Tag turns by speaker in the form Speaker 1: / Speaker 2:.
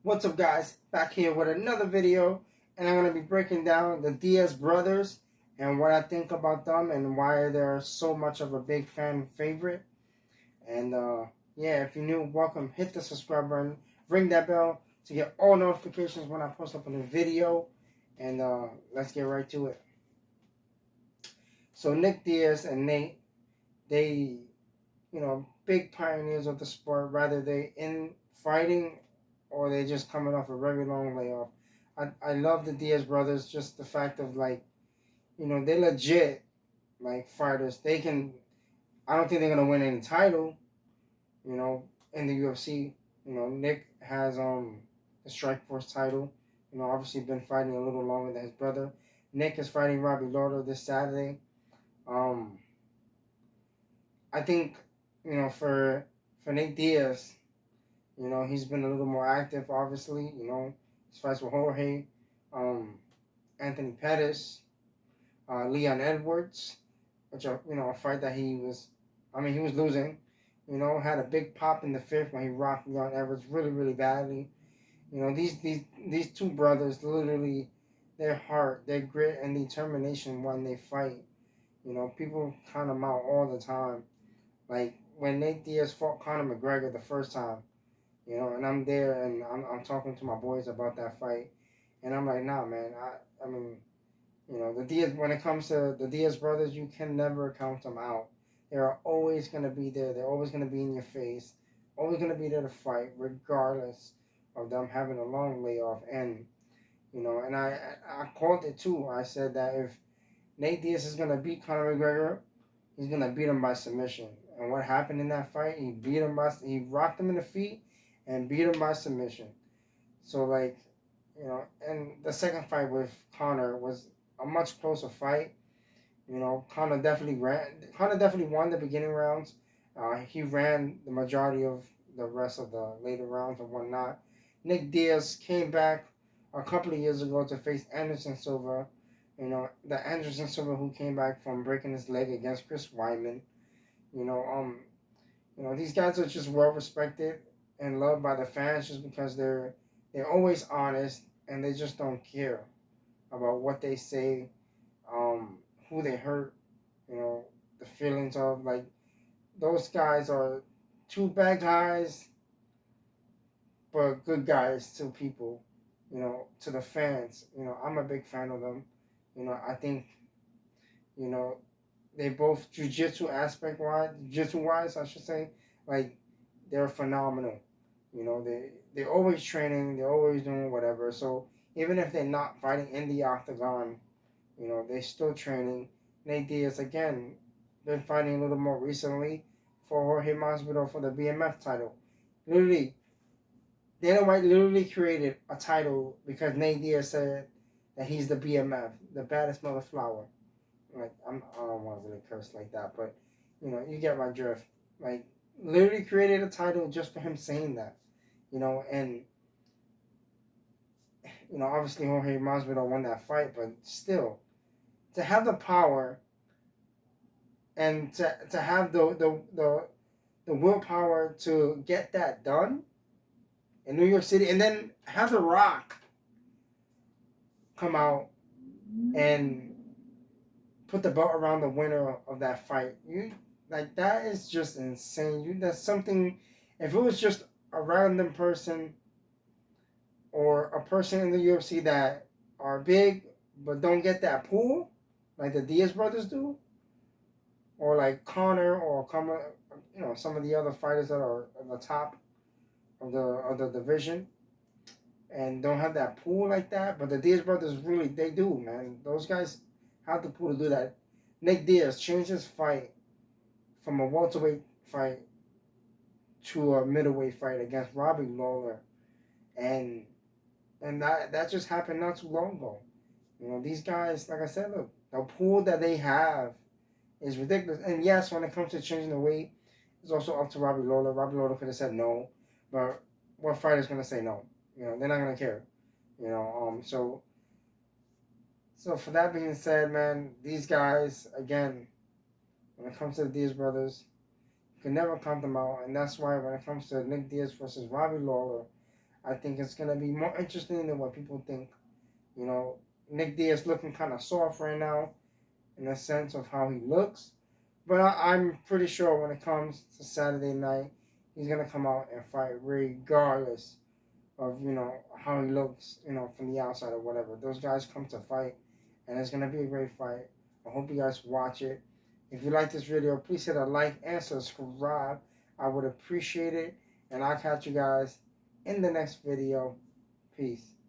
Speaker 1: What's up, guys? Back here with another video, and I'm going to be breaking down the Diaz brothers and what I think about them and why they're so much of a big fan favorite. And yeah, if you're new, welcome. Hit the subscribe button, ring that bell to get all notifications when I post up a new video. And let's get right to it. So Nick Diaz and Nate, they, big pioneers of the sport. Rather they in fighting or they just coming off a very long layoff. I love the Diaz brothers, just the fact of they're legit fighters. They can, I don't think they're gonna win any title, in the UFC. Nick has the Strikeforce title. Obviously been fighting a little longer than his brother. Nick is fighting Robbie Lawler this Saturday. I think, for Nate Diaz, he's been a little more active, obviously. His fights with Jorge, Anthony Pettis, Leon Edwards, which are, a fight that he was losing. Had a big pop in the fifth when he rocked Leon Edwards really, really badly. These two brothers, literally, their heart, their grit, and determination when they fight. People count them out all the time. Like when Nate Diaz fought Conor McGregor the first time, and I'm there and I'm talking to my boys about that fight, and I'm like, nah, man, I mean, the Diaz, when it comes to the Diaz brothers, you can never count them out. They're always going to be there. They're always going to be in your face, always going to be there to fight, regardless of them having a long layoff. And, and I called it too. I said that if Nate Diaz is going to beat Conor McGregor, he's going to beat him by submission. And what happened in that fight, he rocked him in the feet and beat him by submission. So, and the second fight with Conor was a much closer fight. Conor definitely won the beginning rounds. He ran the majority of the rest of the later rounds and whatnot. Nick Diaz came back a couple of years ago to face Anderson Silva. The Anderson Silva who came back from breaking his leg against Chris Weidman. These guys are just well respected and loved by the fans just because they're always honest and they just don't care about what they say, who they hurt, the feelings of. Those guys are two bad guys, but good guys to people, to the fans. I'm a big fan of them. I think, they both jiu-jitsu wise, I should say, they're phenomenal. They're always training, they're always doing whatever. So even if they're not fighting in the octagon, they're still training. Nate Diaz, again, been fighting a little more recently for Jorge Masvidal for the BMF title. Literally, Dana White literally created a title because Nate Diaz said that he's the BMF, the baddest mother flower. I don't want to really curse like that, but, you get my drift. Literally created a title just for him saying that, and, obviously Jorge Masvidal won that fight, but still, to have the power and to have the willpower to get that done in New York City, and then have The Rock come out and put the belt around the winner of that fight. That is just insane. That's something. If it was just a random person or a person in the UFC that are big but don't get that pull, like the Diaz brothers do, or like Conor or some of the other fighters that are at the top of the division and don't have that pull like that, but the Diaz brothers really, they do, man. Those guys have the pull to do that. Nick Diaz changed his fight from a welterweight fight to a middleweight fight against Robbie Lawler, and that just happened not too long ago. These guys, like I said, look, the pool that they have is ridiculous. And yes, when it comes to changing the weight, it's also up to Robbie Lawler. Robbie Lawler could have said no, but what fighter's gonna say no? They're not gonna care. So So for that being said, man, these guys again, when it comes to the Diaz brothers, you can never count them out, and that's why when it comes to Nick Diaz versus Robbie Lawler, I think it's gonna be more interesting than what people think. You know, Nick Diaz looking kind of soft right now in the sense of how he looks, but I'm pretty sure when it comes to Saturday night, he's gonna come out and fight regardless of how he looks, from the outside or whatever. Those guys come to fight, and it's gonna be a great fight. I hope you guys watch it. If you like this video, please hit a like and subscribe. I would appreciate it, and I'll catch you guys in the next video. Peace.